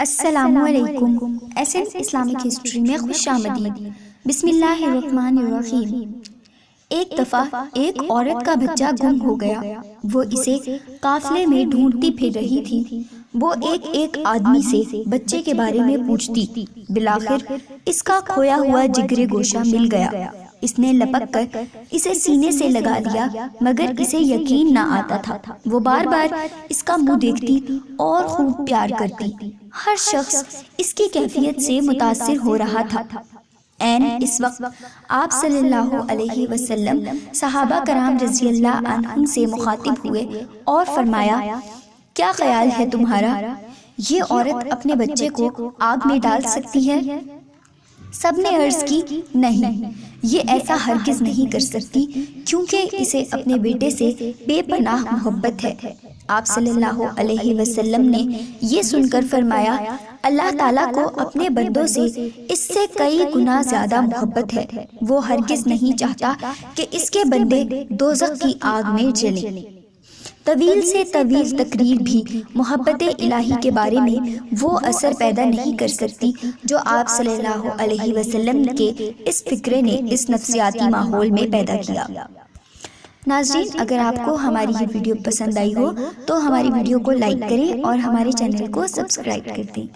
السلام علیکم۔ Essence Islamic history میں خوش آمدید۔ بسم اللہ الرحمن الرحیم۔ ایک دفعہ ایک عورت کا بچہ گم ہو گیا۔ وہ اسے قافلے میں ڈھونڈتی پھر رہی تھی۔ وہ ایک آدمی سے بچے کے بارے میں پوچھتی۔ بالآخر اس کا کھویا ہوا جگر گوشہ مل گیا۔ اس نے لپک کر اسے سینے سے لگا لیا، مگر اسے یقین نہ آتا تھا۔ وہ بار بار اس کا منہ دیکھتی اور خوب پیار کرتی۔ ہر شخص اس کی کیفیت سے متاثر ہو رہا تھا۔ اس وقت آپ صلی اللہ علیہ وسلم صحابہ کرام رضی اللہ عنہم سے مخاطب ہوئے اور فرمایا، کیا خیال ہے تمہارا؟ یہ عورت اپنے بچے کو آگ میں ڈال سکتی ہے؟ سب نے عرض کی، نہیں، یہ ایسا ہرگز نہیں کر سکتی، کیونکہ اسے اپنے بیٹے سے بے پناہ محبت ہے۔ آپ صلی اللہ علیہ وسلم نے یہ سن کر فرمایا، اللہ تعالیٰ کو اپنے بندوں سے اس سے کئی گنا زیادہ محبت ہے۔ وہ ہرگز نہیں چاہتا کہ اس کے بندے دوزخ کی آگ میں جلیں۔ طویل سے طویل تقریر بھی محبت الہی کے بارے میں وہ اثر پیدا نہیں کر سکتی جو آپ صلی اللہ علیہ وسلم کے اس فکرے نے اس نفسیاتی ماحول میں پیدا کیا۔ ناظرین، اگر آپ کو ہماری یہ ویڈیو پسند آئی ہو تو ہماری ویڈیو کو لائک کریں اور ہمارے چینل کو سبسکرائب کر دیں۔